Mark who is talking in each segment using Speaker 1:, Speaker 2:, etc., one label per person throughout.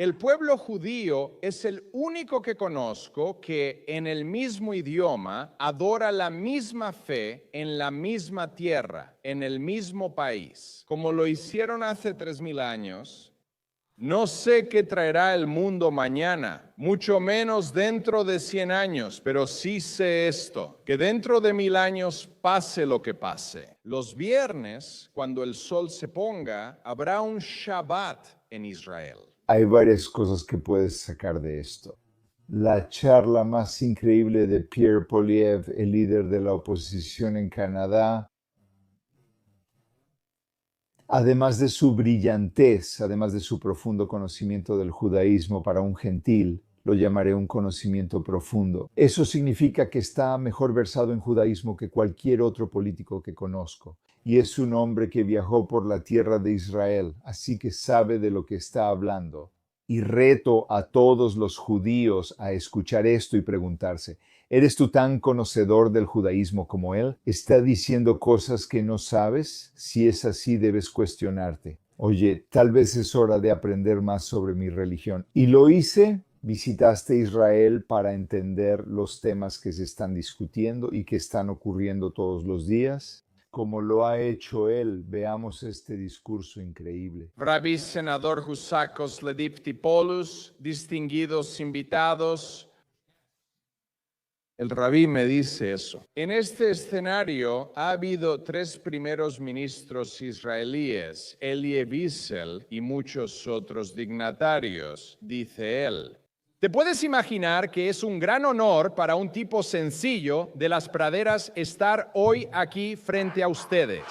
Speaker 1: El pueblo judío es el único que conozco que en el mismo idioma adora la misma fe en la misma tierra, en el mismo país. Como lo hicieron hace 3000 años, no sé qué traerá el mundo mañana, mucho menos dentro de 100 años, pero sí sé esto, que dentro de 1000 años pase lo que pase. Los viernes, cuando el sol se ponga, habrá un Shabbat en Israel.
Speaker 2: Hay varias cosas que puedes sacar de esto. La charla más increíble de Pierre Poilievre, el líder de la oposición en Canadá, además de su brillantez, además de su profundo conocimiento del judaísmo para un gentil, lo llamaré un conocimiento profundo. Eso significa que está mejor versado en judaísmo que cualquier otro político que conozco. Y es un hombre que viajó por la tierra de Israel, así que sabe de lo que está hablando. Y reto a todos los judíos a escuchar esto y preguntarse, ¿eres tú tan conocedor del judaísmo como él? ¿Está diciendo cosas que no sabes? Si es así, debes cuestionarte. Oye, tal vez es hora de aprender más sobre mi religión. Y lo hice. Visitaste Israel para entender los temas que se están discutiendo y que están ocurriendo todos los días. Como lo ha hecho él, veamos este discurso increíble.
Speaker 1: Rabí senador Husakos Lediptipoulos, distinguidos invitados. El rabí me dice eso. En este escenario ha habido 3 primeros ministros israelíes, Elie Wiesel y muchos otros dignatarios, dice él. ¿Te puedes imaginar que es un gran honor para un tipo sencillo de las praderas estar hoy aquí frente a ustedes?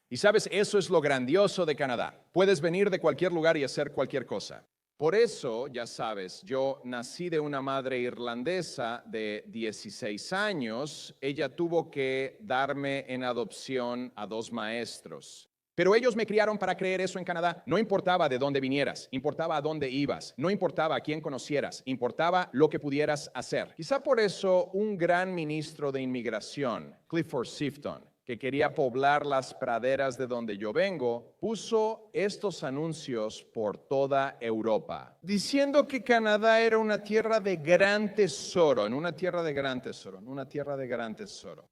Speaker 1: Y sabes, eso es lo grandioso de Canadá. Puedes venir de cualquier lugar y hacer cualquier cosa. Por eso, ya sabes, yo nací de una madre irlandesa de 16 años. Ella tuvo que darme en adopción a 2 maestros. Pero ellos me criaron para creer eso en Canadá. No importaba de dónde vinieras, importaba a dónde ibas, no importaba a quién conocieras, importaba lo que pudieras hacer. Quizá por eso un gran ministro de inmigración, Clifford Sifton, que quería poblar las praderas de donde yo vengo, puso estos anuncios por toda Europa, diciendo que Canadá era una tierra de gran tesoro, en una tierra de gran tesoro, en una tierra de gran tesoro.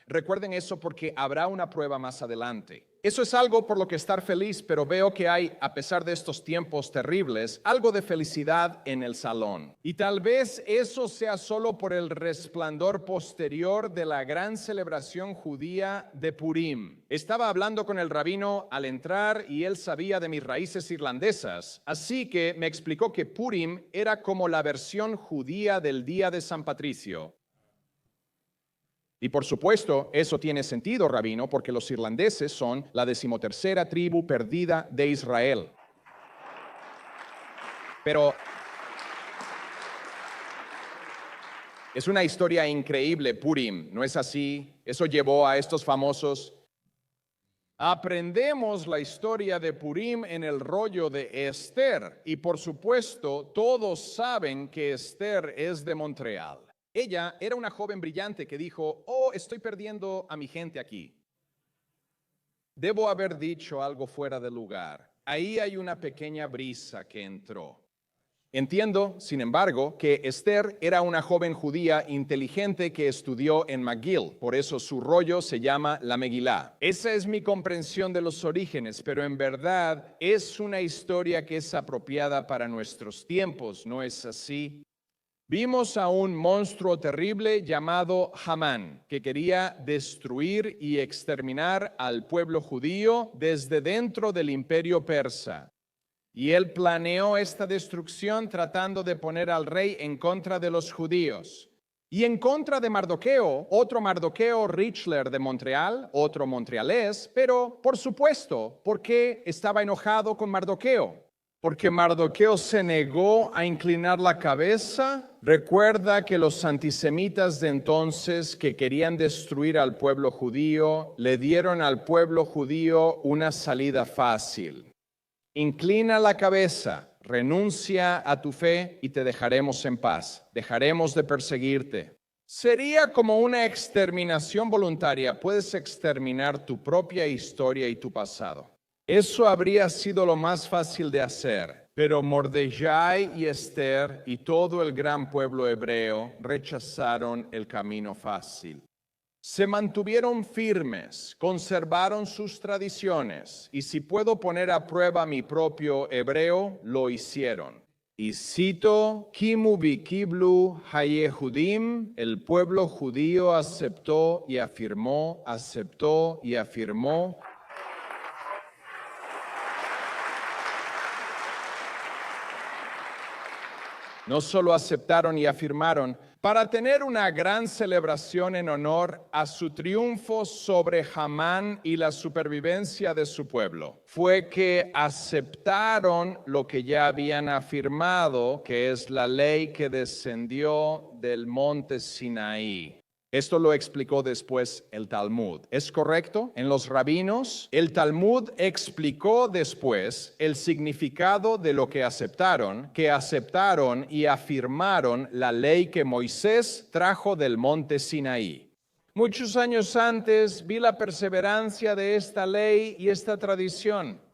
Speaker 1: Recuerden eso porque habrá una prueba más adelante. Eso es algo por lo que estar feliz, pero veo que hay, a pesar de estos tiempos terribles, algo de felicidad en el salón. Y tal vez eso sea solo por el resplandor posterior de la gran celebración judía de Purim. Estaba hablando con el rabino al entrar y él sabía de mis raíces irlandesas, así que me explicó que Purim era como la versión judía del día de San Patricio. Y por supuesto, eso tiene sentido, rabino, porque los irlandeses son la 13ª tribu perdida de Israel. Pero es una historia increíble, Purim, ¿no es así? Eso llevó a estos famosos. Aprendemos la historia de Purim en el rollo de Esther. Y por supuesto, todos saben que Esther es de Montreal. Ella era una joven brillante que dijo, estoy perdiendo a mi gente aquí. Debo haber dicho algo fuera de lugar. Ahí hay una pequeña brisa que entró. Entiendo, sin embargo, que Esther era una joven judía inteligente que estudió en McGill. Por eso su rollo se llama la Megilá. Esa es mi comprensión de los orígenes, pero en verdad es una historia que es apropiada para nuestros tiempos, ¿no es así? Vimos a un monstruo terrible llamado Hamán, que quería destruir y exterminar al pueblo judío desde dentro del imperio persa. Y él planeó esta destrucción tratando de poner al rey en contra de los judíos. Y en contra de Mardoqueo, otro Mardoqueo Richler de Montreal, otro montrealés, pero por supuesto, ¿por qué estaba enojado con Mardoqueo? Porque Mardoqueo se negó a inclinar la cabeza. Recuerda que los antisemitas de entonces que querían destruir al pueblo judío, le dieron al pueblo judío una salida fácil. Inclina la cabeza, renuncia a tu fe y te dejaremos en paz, dejaremos de perseguirte. Sería como una exterminación voluntaria, puedes exterminar tu propia historia y tu pasado. Eso habría sido lo más fácil de hacer, pero Mordejai y Esther y todo el gran pueblo hebreo rechazaron el camino fácil. Se mantuvieron firmes, conservaron sus tradiciones, y si puedo poner a prueba mi propio hebreo, lo hicieron. Y cito, Kimu bikiblu hayehudim, el pueblo judío aceptó y afirmó, aceptó y afirmó. No solo aceptaron y afirmaron, para tener una gran celebración en honor a su triunfo sobre Hamán y la supervivencia de su pueblo. Fue que aceptaron lo que ya habían afirmado, que es la ley que descendió del monte Sinaí. Esto lo explicó después el Talmud. ¿Es correcto? En los rabinos, el Talmud explicó después el significado de lo que aceptaron y afirmaron la ley que Moisés trajo del monte Sinaí. Muchos años antes vi la perseverancia de esta ley y esta tradición.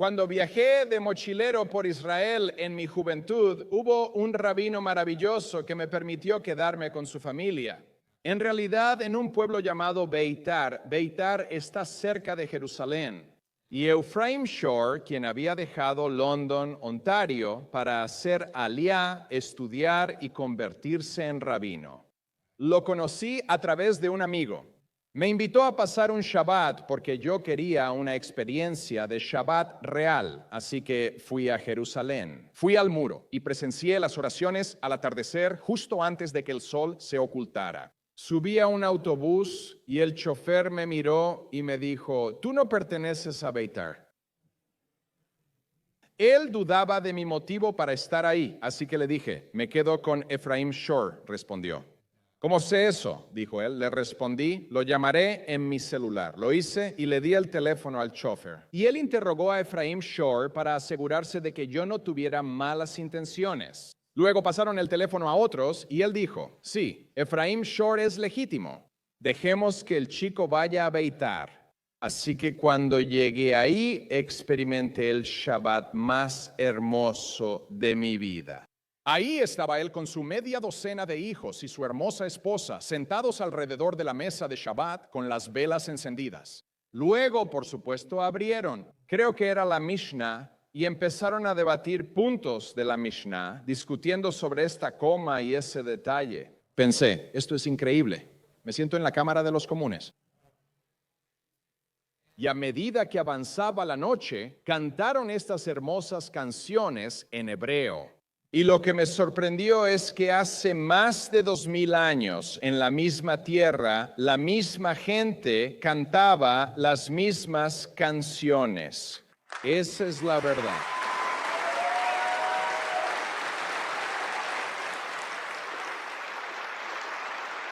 Speaker 1: Cuando viajé de mochilero por Israel en mi juventud, hubo un rabino maravilloso que me permitió quedarme con su familia. En realidad, en un pueblo llamado Beitar. Beitar está cerca de Jerusalén. Y Ephraim Shore, quien había dejado London, Ontario, para hacer aliyá, estudiar y convertirse en rabino. Lo conocí a través de un amigo. Me invitó a pasar un Shabbat porque yo quería una experiencia de Shabbat real, así que fui a Jerusalén. Fui al muro y presencié las oraciones al atardecer justo antes de que el sol se ocultara. Subí a un autobús y el chofer me miró y me dijo, «Tú no perteneces a Beitar». Él dudaba de mi motivo para estar ahí, así que le dije, «Me quedo con Ephraim Shore», respondió. «¿Cómo sé eso?», dijo él. Le respondí, «Lo llamaré en mi celular». Lo hice y le di el teléfono al chofer. Y él interrogó a Ephraim Shore para asegurarse de que yo no tuviera malas intenciones. Luego pasaron el teléfono a otros y él dijo, «Sí, Ephraim Shore es legítimo. Dejemos que el chico vaya a Beitar». Así que cuando llegué ahí, experimenté el Shabbat más hermoso de mi vida. Ahí estaba él con su media docena de hijos y su hermosa esposa, sentados alrededor de la mesa de Shabbat con las velas encendidas. Luego, por supuesto, abrieron, creo que era la Mishnah, y empezaron a debatir puntos de la Mishnah, discutiendo sobre esta coma y ese detalle. Pensé, esto es increíble. Me siento en la Cámara de los Comunes. Y a medida que avanzaba la noche, cantaron estas hermosas canciones en hebreo. Y lo que me sorprendió es que hace más de 2000 años, en la misma tierra, la misma gente cantaba las mismas canciones. Esa es la verdad.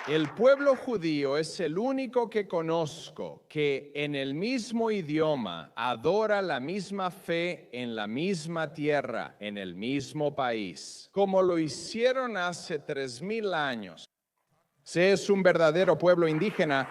Speaker 1: El pueblo judío es el único que conozco que en el mismo idioma adora la misma fe en la misma tierra, en el mismo país, como lo hicieron hace 3000 años. Se es un verdadero pueblo indígena.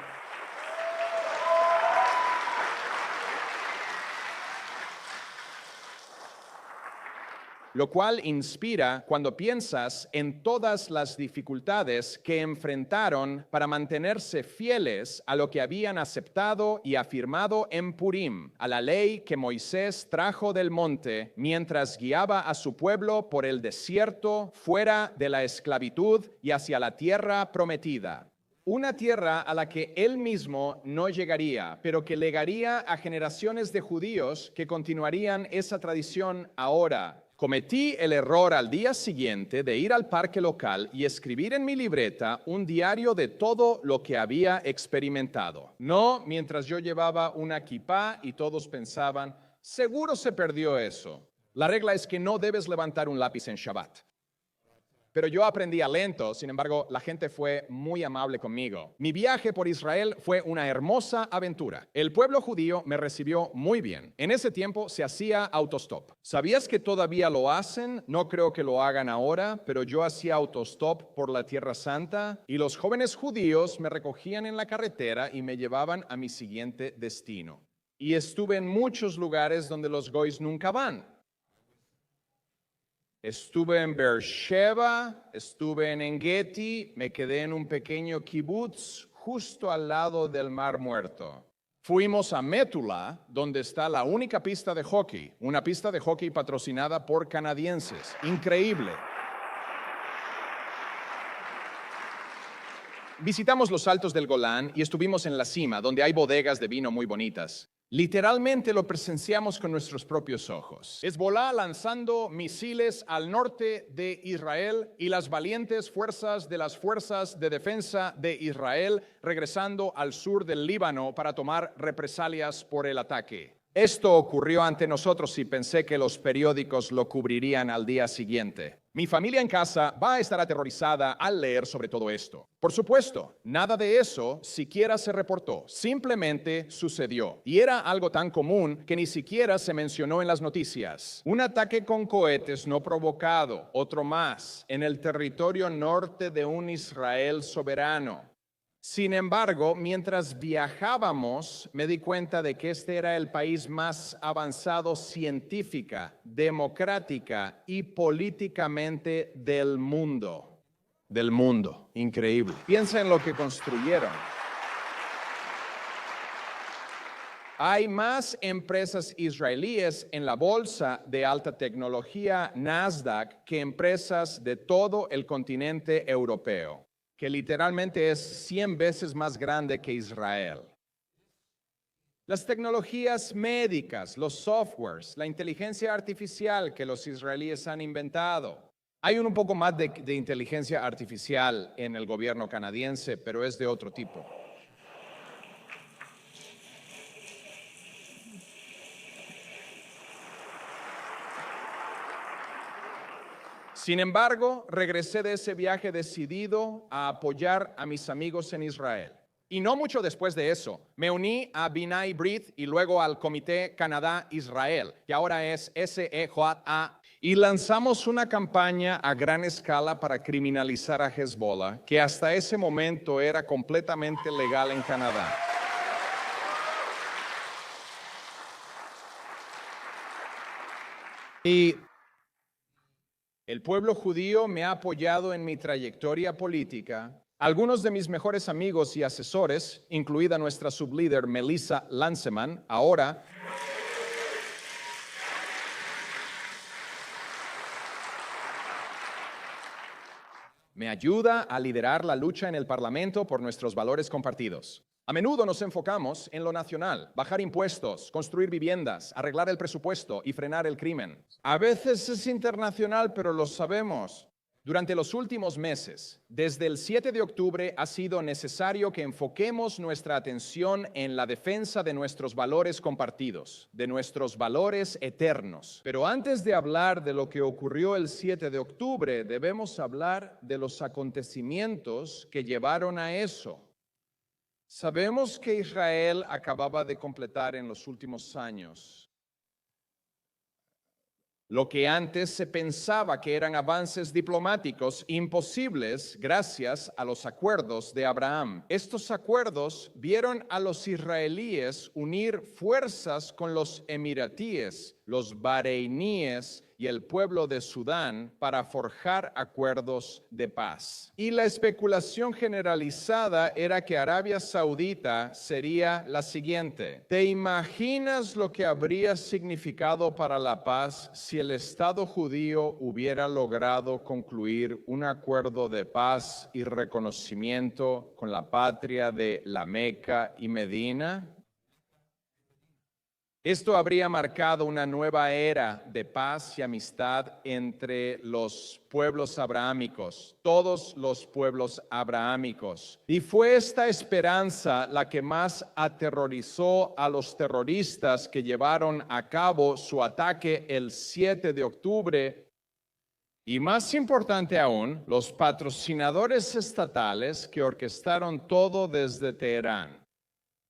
Speaker 1: Lo cual inspira cuando piensas en todas las dificultades que enfrentaron para mantenerse fieles a lo que habían aceptado y afirmado en Purim, a la ley que Moisés trajo del monte mientras guiaba a su pueblo por el desierto, fuera de la esclavitud y hacia la tierra prometida. Una tierra a la que él mismo no llegaría, pero que legaría a generaciones de judíos que continuarían esa tradición ahora. Cometí el error al día siguiente de ir al parque local y escribir en mi libreta un diario de todo lo que había experimentado. No mientras yo llevaba una kipá y todos pensaban, seguro se perdió eso. La regla es que no debes levantar un lápiz en Shabbat. pero yo aprendía lento. Sin embargo, la gente fue muy amable conmigo. Mi viaje por Israel fue una hermosa aventura. El pueblo judío me recibió muy bien. En ese tiempo se hacía autostop. ¿Sabías que todavía lo hacen? No creo que lo hagan ahora, pero yo hacía autostop por la Tierra Santa y los jóvenes judíos me recogían en la carretera y me llevaban a mi siguiente destino. Y estuve en muchos lugares donde los goys nunca van. Estuve en Beersheba, estuve en Engedi, me quedé en un pequeño kibutz justo al lado del Mar Muerto. Fuimos a Metula, donde está la única pista de hockey, una pista de hockey patrocinada por canadienses. Increíble. Visitamos los Altos del Golán y estuvimos en la cima, donde hay bodegas de vino muy bonitas. Literalmente lo presenciamos con nuestros propios ojos. Hezbolá lanzando misiles al norte de Israel y las valientes fuerzas de las fuerzas de defensa de Israel regresando al sur del Líbano para tomar represalias por el ataque. Esto ocurrió ante nosotros y pensé que los periódicos lo cubrirían al día siguiente. Mi familia en casa va a estar aterrorizada al leer sobre todo esto. Por supuesto, nada de eso siquiera se reportó, simplemente sucedió. Y era algo tan común que ni siquiera se mencionó en las noticias. Un ataque con cohetes no provocado, otro más, en el territorio norte de un Israel soberano. Sin embargo, mientras viajábamos, me di cuenta de que este era el país más avanzado científica, democrática y políticamente del mundo. Del mundo. Increíble. Piensa en lo que construyeron. Hay más empresas israelíes en la bolsa de alta tecnología Nasdaq que empresas de todo el continente europeo, que literalmente es 100 veces más grande que Israel. Las tecnologías médicas, los softwares, la inteligencia artificial que los israelíes han inventado. Hay un poco más de inteligencia artificial en el gobierno canadiense, pero es de otro tipo. Sin embargo, regresé de ese viaje decidido a apoyar a mis amigos en Israel. Y no mucho después de eso, me uní a B'nai B'rith y luego al Comité Canadá-Israel, que ahora es SEJA, y lanzamos una campaña a gran escala para criminalizar a Hezbollah, que hasta ese momento era completamente legal en Canadá. Y el pueblo judío me ha apoyado en mi trayectoria política. Algunos de mis mejores amigos y asesores, incluida nuestra sublíder Melissa Lanseman, ahora me ayuda a liderar la lucha en el Parlamento por nuestros valores compartidos. A menudo nos enfocamos en lo nacional, bajar impuestos, construir viviendas, arreglar el presupuesto y frenar el crimen. A veces es internacional, pero lo sabemos. Durante los últimos meses, desde el 7 de octubre, ha sido necesario que enfoquemos nuestra atención en la defensa de nuestros valores compartidos, de nuestros valores eternos. Pero antes de hablar de lo que ocurrió el 7 de octubre, debemos hablar de los acontecimientos que llevaron a eso. Sabemos que Israel acababa de completar en los últimos años lo que antes se pensaba que eran avances diplomáticos imposibles gracias a los acuerdos de Abraham. Estos acuerdos vieron a los israelíes unir fuerzas con los emiratíes, los bahreiníes y el pueblo de Sudán para forjar acuerdos de paz. Y la especulación generalizada era que Arabia Saudita sería la siguiente. ¿Te imaginas lo que habría significado para la paz si el Estado judío hubiera logrado concluir un acuerdo de paz y reconocimiento con la patria de la Meca y Medina? Esto habría marcado una nueva era de paz y amistad entre los pueblos abrahámicos, todos los pueblos abrahámicos. Y fue esta esperanza la que más aterrorizó a los terroristas que llevaron a cabo su ataque el 7 de octubre Y más importante aún, los patrocinadores estatales que orquestaron todo desde Teherán.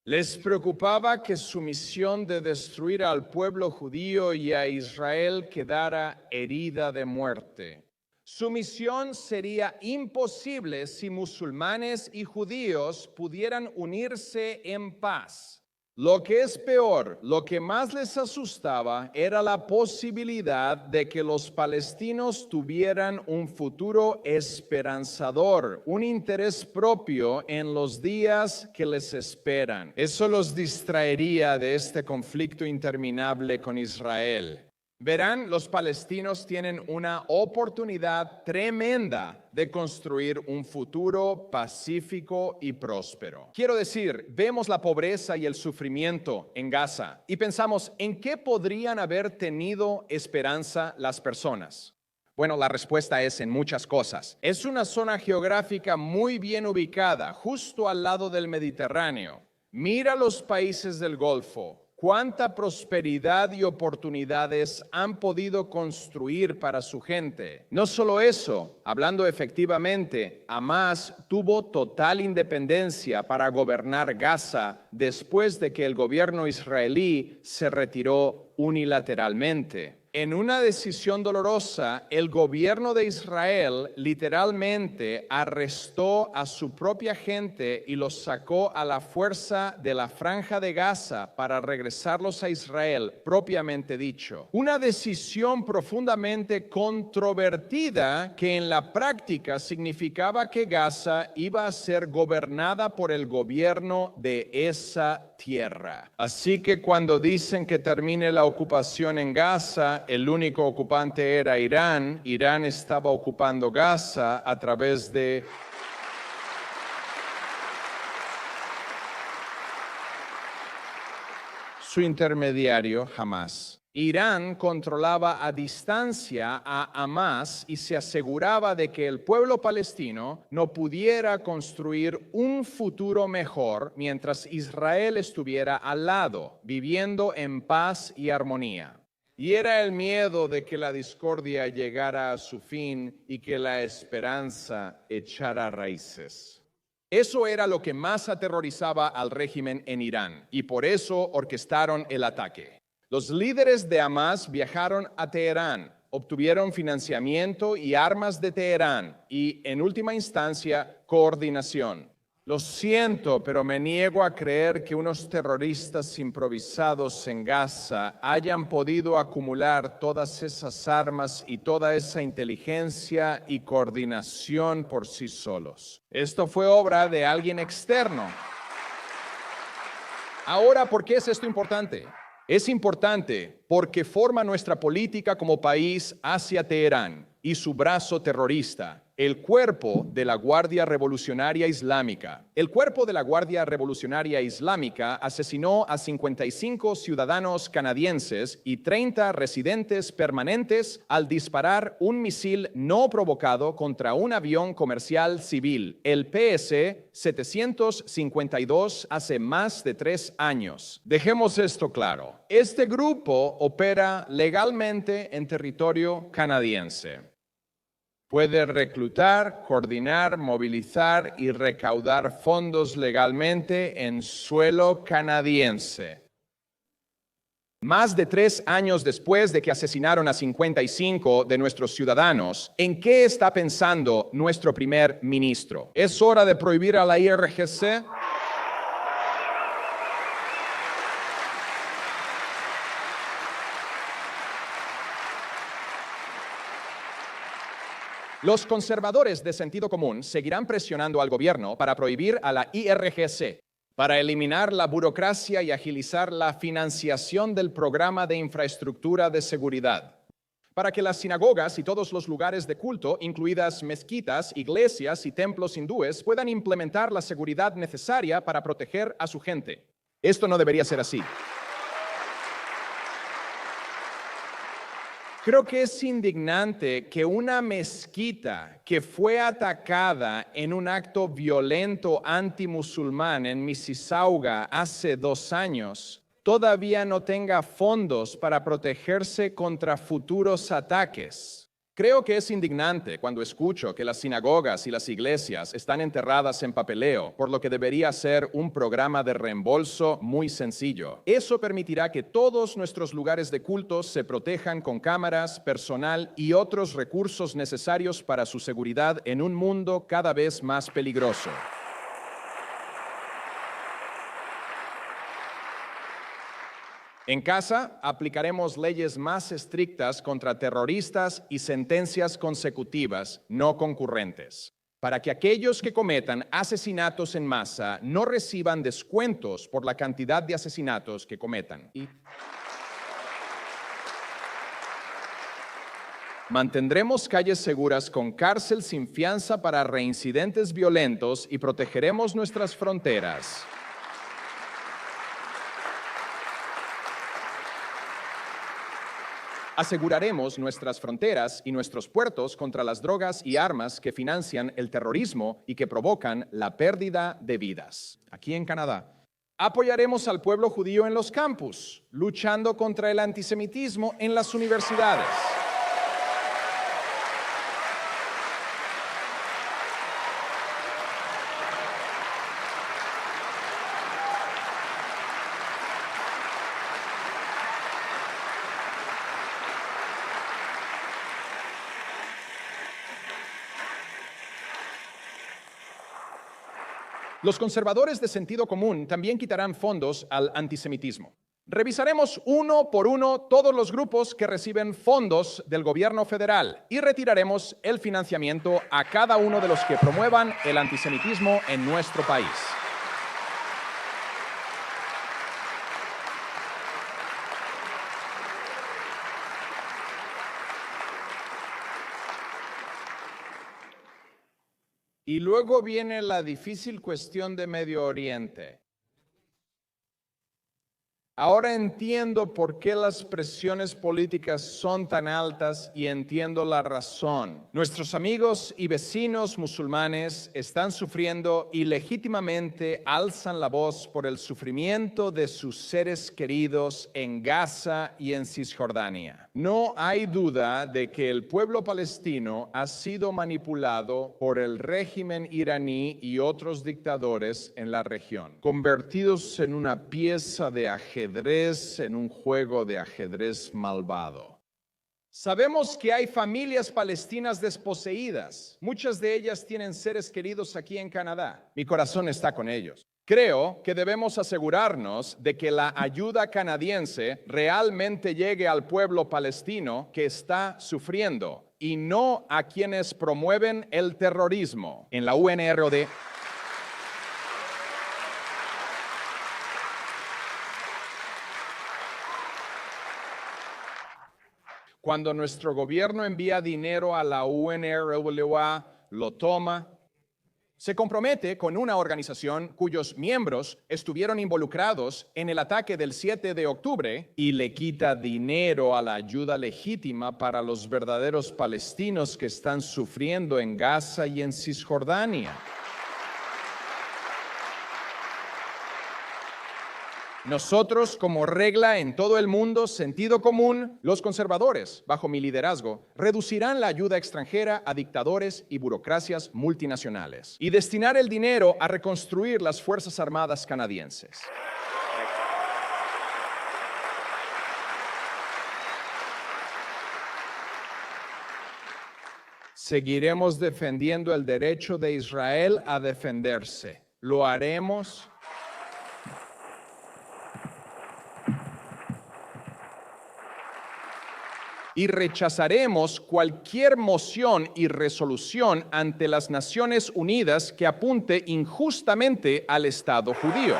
Speaker 1: Les preocupaba que su misión de destruir al pueblo judío y a Israel quedara herida de muerte. Su misión sería imposible si musulmanes y judíos pudieran unirse en paz. Lo que es peor, lo que más les asustaba era la posibilidad de que los palestinos tuvieran un futuro esperanzador, un interés propio en los días que les esperan. Eso los distraería de este conflicto interminable con Israel. Verán, los palestinos tienen una oportunidad tremenda de construir un futuro pacífico y próspero. Quiero decir, vemos la pobreza y el sufrimiento en Gaza y pensamos, ¿en qué podrían haber tenido esperanza las personas? Bueno, la respuesta es en muchas cosas. Es una zona geográfica muy bien ubicada, justo al lado del Mediterráneo. Mira los países del Golfo. ¿Cuánta prosperidad y oportunidades han podido construir para su gente? No solo eso, hablando efectivamente, Hamás tuvo total independencia para gobernar Gaza después de que el gobierno israelí se retiró unilateralmente. En una decisión dolorosa, el gobierno de Israel literalmente arrestó a su propia gente y los sacó a la fuerza de la franja de Gaza para regresarlos a Israel, propiamente dicho. Una decisión profundamente controvertida que en la práctica significaba que Gaza iba a ser gobernada por el gobierno de esa tierra. Así que cuando dicen que termine la ocupación en Gaza, el único ocupante era Irán. Irán estaba ocupando Gaza a través de su intermediario Hamás. Irán controlaba a distancia a Hamás y se aseguraba de que el pueblo palestino no pudiera construir un futuro mejor mientras Israel estuviera al lado, viviendo en paz y armonía. Y era el miedo de que la discordia llegara a su fin y que la esperanza echara raíces. Eso era lo que más aterrorizaba al régimen en Irán y por eso orquestaron el ataque. Los líderes de Hamás viajaron a Teherán, obtuvieron financiamiento y armas de Teherán y, en última instancia, coordinación. Lo siento, pero me niego a creer que unos terroristas improvisados en Gaza hayan podido acumular todas esas armas y toda esa inteligencia y coordinación por sí solos. Esto fue obra de alguien externo. Ahora, ¿por qué es esto importante? Es importante porque forma nuestra política como país hacia Teherán y su brazo terrorista, el Cuerpo de la Guardia Revolucionaria Islámica. El Cuerpo de la Guardia Revolucionaria Islámica asesinó a 55 ciudadanos canadienses y 30 residentes permanentes al disparar un misil no provocado contra un avión comercial civil, el PS-752, hace más de 3 años. Dejemos esto claro. Este grupo opera legalmente en territorio canadiense. Puede reclutar, coordinar, movilizar y recaudar fondos legalmente en suelo canadiense. Más de 3 años después de que asesinaron a 55 de nuestros ciudadanos, ¿en qué está pensando nuestro primer ministro? ¿Es hora de prohibir a la IRGC? Los conservadores de sentido común seguirán presionando al gobierno para prohibir a la IRGC, para eliminar la burocracia y agilizar la financiación del programa de infraestructura de seguridad, para que las sinagogas y todos los lugares de culto, incluidas mezquitas, iglesias y templos hindúes, puedan implementar la seguridad necesaria para proteger a su gente. Esto no debería ser así. Creo que es indignante que una mezquita que fue atacada en un acto violento antimusulmán en Mississauga hace 2 años todavía no tenga fondos para protegerse contra futuros ataques. Creo que es indignante cuando escucho que las sinagogas y las iglesias están enterradas en papeleo, por lo que debería ser un programa de reembolso muy sencillo. Eso permitirá que todos nuestros lugares de culto se protejan con cámaras, personal y otros recursos necesarios para su seguridad en un mundo cada vez más peligroso. En casa, aplicaremos leyes más estrictas contra terroristas y sentencias consecutivas no concurrentes, para que aquellos que cometan asesinatos en masa no reciban descuentos por la cantidad de asesinatos que cometan. Mantendremos calles seguras con cárcel sin fianza para reincidentes violentos y protegeremos nuestras fronteras. Aseguraremos nuestras fronteras y nuestros puertos contra las drogas y armas que financian el terrorismo y que provocan la pérdida de vidas. Aquí en Canadá, apoyaremos al pueblo judío en los campus, luchando contra el antisemitismo en las universidades. Los conservadores de sentido común también quitarán fondos al antisemitismo. Revisaremos uno por uno todos los grupos que reciben fondos del gobierno federal y retiraremos el financiamiento a cada uno de los que promuevan el antisemitismo en nuestro país. Y luego viene la difícil cuestión de Medio Oriente. Ahora entiendo por qué las presiones políticas son tan altas y entiendo la razón. Nuestros amigos y vecinos musulmanes están sufriendo y legítimamente alzan la voz por el sufrimiento de sus seres queridos en Gaza y en Cisjordania. No hay duda de que el pueblo palestino ha sido manipulado por el régimen iraní y otros dictadores en la región, convertidos en una pieza de ajedrez en un juego de ajedrez malvado. Sabemos que hay familias palestinas desposeídas. Muchas de ellas tienen seres queridos aquí en Canadá. Mi corazón está con ellos. Creo que debemos asegurarnos de que la ayuda canadiense realmente llegue al pueblo palestino que está sufriendo y no a quienes promueven el terrorismo. En la UNRWA cuando nuestro gobierno envía dinero a la UNRWA, lo toma, se compromete con una organización cuyos miembros estuvieron involucrados en el ataque del 7 de octubre y le quita dinero a la ayuda legítima para los verdaderos palestinos que están sufriendo en Gaza y en Cisjordania. Nosotros, como regla en todo el mundo, sentido común, los conservadores, bajo mi liderazgo, reducirán la ayuda extranjera a dictadores y burocracias multinacionales y destinar el dinero a reconstruir las Fuerzas Armadas canadienses. Seguiremos defendiendo el derecho de Israel a defenderse. Lo haremos. Y rechazaremos cualquier moción y resolución ante las Naciones Unidas que apunte injustamente al Estado judío.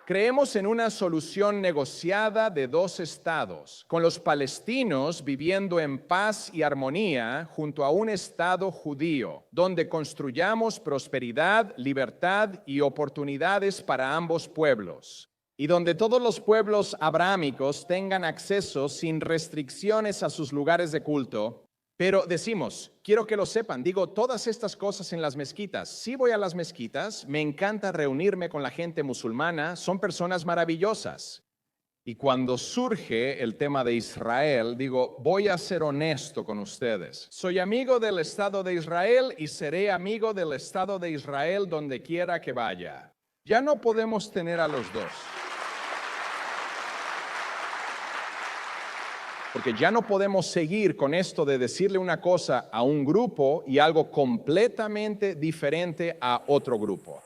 Speaker 1: Creemos en una solución negociada de dos estados, con los palestinos viviendo en paz y armonía junto a un Estado judío, donde construyamos prosperidad, libertad y oportunidades para ambos pueblos. y donde todos los pueblos abrámicos tengan acceso sin restricciones a sus lugares de culto. Pero decimos, quiero que lo sepan, digo todas estas cosas en las mezquitas. Sí voy a las mezquitas, me encanta reunirme con la gente musulmana, son personas maravillosas. Y cuando surge el tema de Israel, digo, voy a ser honesto con ustedes. Soy amigo del Estado de Israel y seré amigo del Estado de Israel donde quiera que vaya. Ya no podemos tener a los dos. Porque ya no podemos seguir con esto de decirle una cosa a un grupo y algo completamente diferente a otro grupo.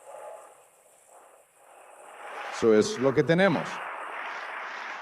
Speaker 1: Eso es lo que tenemos.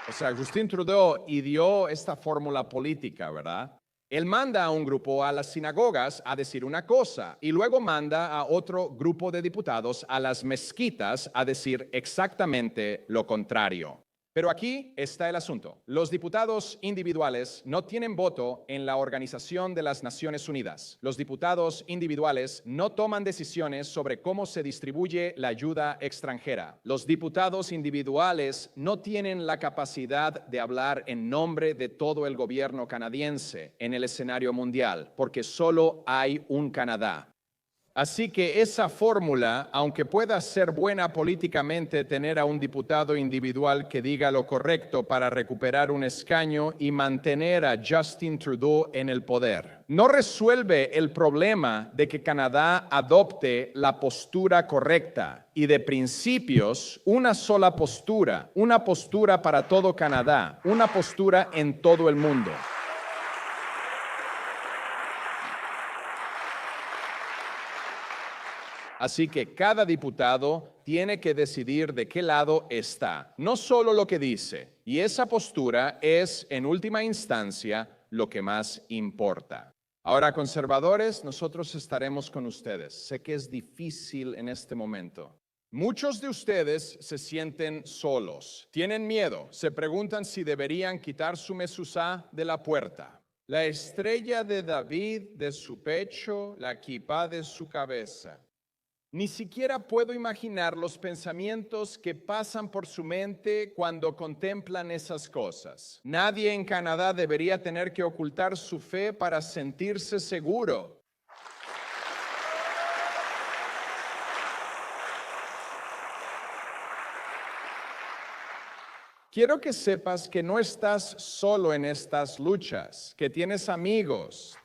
Speaker 1: O sea, Justin Trudeau ideó esta fórmula política, ¿verdad? Él manda a un grupo a las sinagogas a decir una cosa y luego manda a otro grupo de diputados a las mezquitas a decir exactamente lo contrario. Pero aquí está el asunto. Los diputados individuales no tienen voto en la Organización de las Naciones Unidas. Los diputados individuales no toman decisiones sobre cómo se distribuye la ayuda extranjera. Los diputados individuales no tienen la capacidad de hablar en nombre de todo el gobierno canadiense en el escenario mundial, porque solo hay un Canadá. Así que esa fórmula, aunque pueda ser buena políticamente tener a un diputado individual que diga lo correcto para recuperar un escaño y mantener a Justin Trudeau en el poder, no resuelve el problema de que Canadá adopte la postura correcta y de principios una sola postura, una postura para todo Canadá, una postura en todo el mundo. Así que cada diputado tiene que decidir de qué lado está, no solo lo que dice. Y esa postura es, en última instancia, lo que más importa. Ahora, conservadores, nosotros estaremos con ustedes. Sé que es difícil en este momento. Muchos de ustedes se sienten solos, tienen miedo, se preguntan si deberían quitar su mezuzá de la puerta. La estrella de David de su pecho, la kipá de su cabeza. Ni siquiera puedo imaginar los pensamientos que pasan por su mente cuando contemplan esas cosas. Nadie en Canadá debería tener que ocultar su fe para sentirse seguro. Quiero que sepas que no estás solo en estas luchas, que tienes amigos,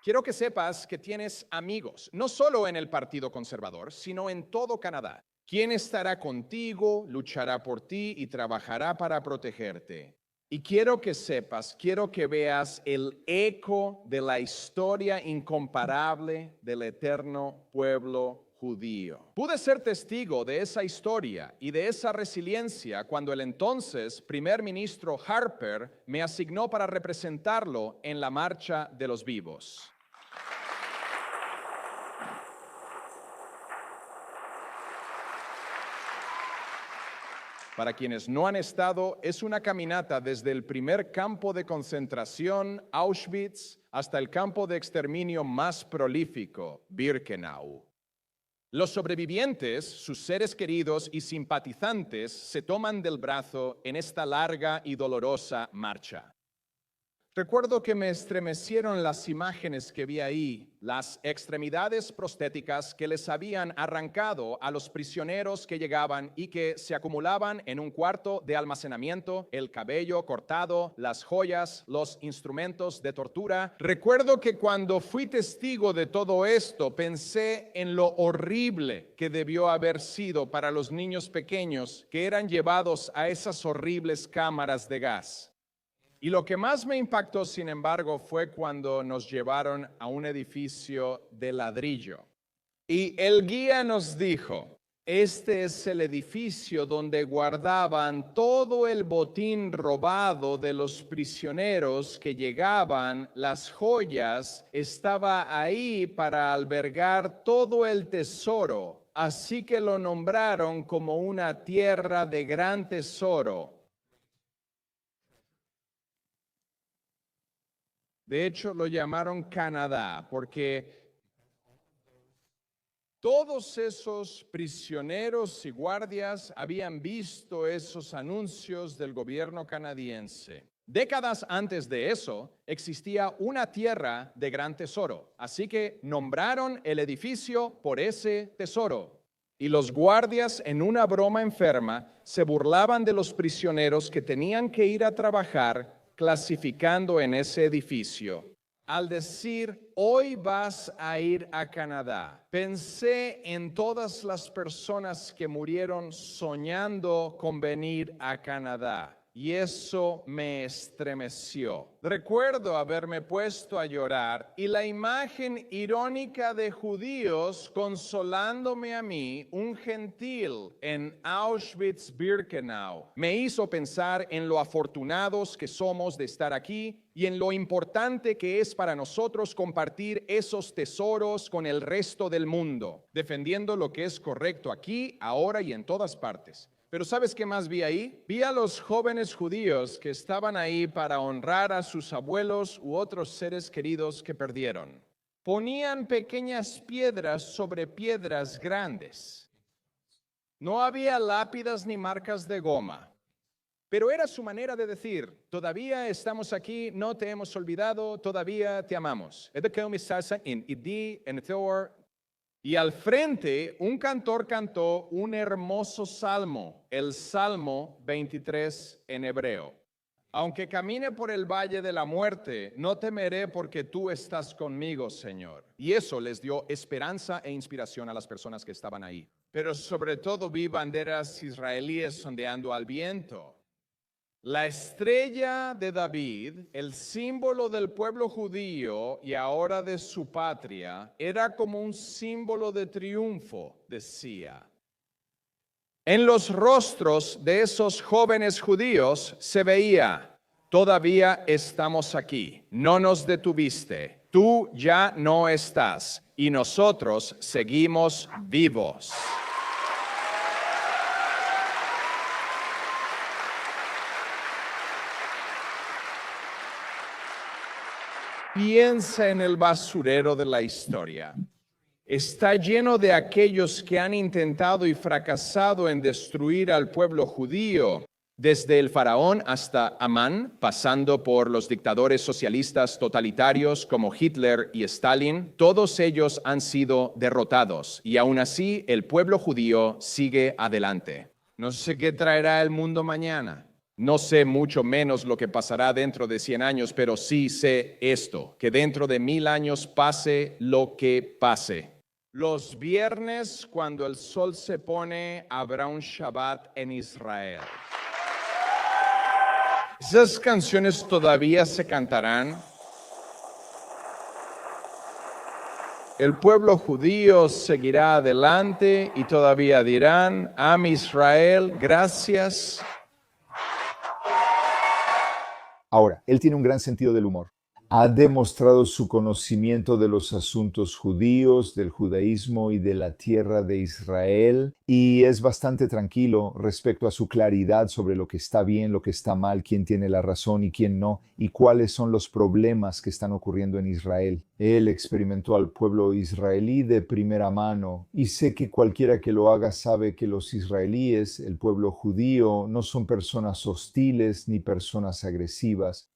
Speaker 1: Quiero que sepas que tienes amigos, no solo en el Partido Conservador, sino en todo Canadá. ¿Quién estará contigo, luchará por ti y trabajará para protegerte? Y quiero que sepas, quiero que veas el eco de la historia incomparable del eterno pueblo judío. Pude ser testigo de esa historia y de esa resiliencia cuando el entonces primer ministro Harper me asignó para representarlo en la Marcha de los Vivos. Para quienes no han estado, es una caminata desde el primer campo de concentración, Auschwitz, hasta el campo de exterminio más prolífico, Birkenau. Los sobrevivientes, sus seres queridos y simpatizantes se toman del brazo en esta larga y dolorosa marcha. Recuerdo que me estremecieron las imágenes que vi ahí, las extremidades prostéticas que les habían arrancado a los prisioneros que llegaban y que se acumulaban en un cuarto de almacenamiento, el cabello cortado, las joyas, los instrumentos de tortura. Recuerdo que cuando fui testigo de todo esto, pensé en lo horrible que debió haber sido para los niños pequeños que eran llevados a esas horribles cámaras de gas. Y lo que más me impactó, sin embargo, fue cuando nos llevaron a un edificio de ladrillo. Y el guía nos dijo, este es el edificio donde guardaban todo el botín robado de los prisioneros que llegaban, las joyas, estaba ahí para albergar todo el tesoro. Así que lo nombraron como una tierra de gran tesoro. De hecho, lo llamaron Canadá porque Todos esos prisioneros y guardias habían visto esos anuncios del gobierno canadiense. Décadas antes de eso, existía una tierra de gran tesoro, así que nombraron el edificio por ese tesoro. Y los guardias, en una broma enferma, se burlaban de los prisioneros que tenían que ir a trabajar clasificando en ese edificio. Al decir, hoy vas a ir a Canadá, pensé en todas las personas que murieron soñando con venir a Canadá. Y eso me estremeció. Recuerdo haberme puesto a llorar y la imagen irónica de judíos consolándome a mí, un gentil, en Auschwitz-Birkenau, me hizo pensar en lo afortunados que somos de estar aquí y en lo importante que es para nosotros compartir esos tesoros con el resto del mundo, defendiendo lo que es correcto aquí, ahora y en todas partes. Pero ¿sabes qué más vi ahí? Vi a los jóvenes judíos que estaban ahí para honrar a sus abuelos u otros seres queridos que perdieron. Ponían pequeñas piedras sobre piedras grandes. No había lápidas ni marcas de goma. Pero era su manera de decir, todavía estamos aquí, no te hemos olvidado, todavía te amamos. Y al frente, un cantor cantó un hermoso salmo, el Salmo 23 en hebreo. Aunque camine por el valle de la muerte, no temeré porque tú estás conmigo, Señor. Y eso les dio esperanza e inspiración a las personas que estaban ahí. Pero sobre todo vi banderas israelíes ondeando al viento. La estrella de David, el símbolo del pueblo judío y ahora de su patria, era como un símbolo de triunfo, decía. En los rostros de esos jóvenes judíos se veía, todavía estamos aquí, no nos detuviste, tú ya no estás y nosotros seguimos vivos. Piensa en el basurero de la historia. Está lleno de aquellos que han intentado y fracasado en destruir al pueblo judío, desde el faraón hasta Amán, pasando por los dictadores socialistas totalitarios como Hitler y Stalin. Todos ellos han sido derrotados y aún así el pueblo judío sigue adelante. No sé qué traerá el mundo mañana. No sé mucho menos lo que pasará dentro de 100 años, pero sí sé esto, que dentro de 1000 años pase lo que pase. Los viernes, cuando el sol se pone, habrá un Shabbat en Israel. Esas canciones todavía se cantarán. El pueblo judío seguirá adelante y todavía dirán, Am Israel, gracias.
Speaker 2: Ahora, él tiene un gran sentido del humor. Ha demostrado su conocimiento de los asuntos judíos, del judaísmo y de la tierra de Israel, y es bastante tranquilo respecto a su claridad sobre lo que está bien, lo que está mal, quién tiene la razón y quién no, y cuáles son los problemas que están ocurriendo en Israel. Él experimentó al pueblo israelí de primera mano, y sé que cualquiera que lo haga sabe que los israelíes, el pueblo judío, no son personas hostiles ni personas agresivas.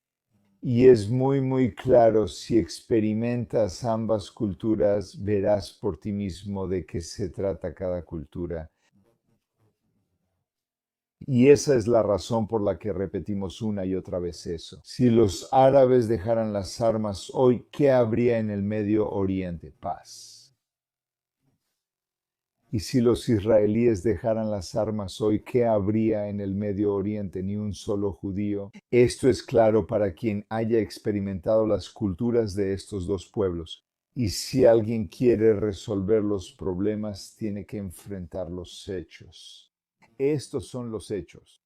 Speaker 2: Y es muy claro, si experimentas ambas culturas, verás por ti mismo de qué se trata cada cultura. Y esa es la razón por la que repetimos una y otra vez eso. Si los árabes dejaran las armas hoy, ¿qué habría en el Medio Oriente? Paz. Y si los israelíes dejaran las armas hoy, ¿qué habría en el Medio Oriente? Ni un solo judío. Esto es claro para quien haya experimentado las culturas de estos dos pueblos. Y si alguien quiere resolver los problemas, tiene que enfrentar los hechos. Estos son los hechos.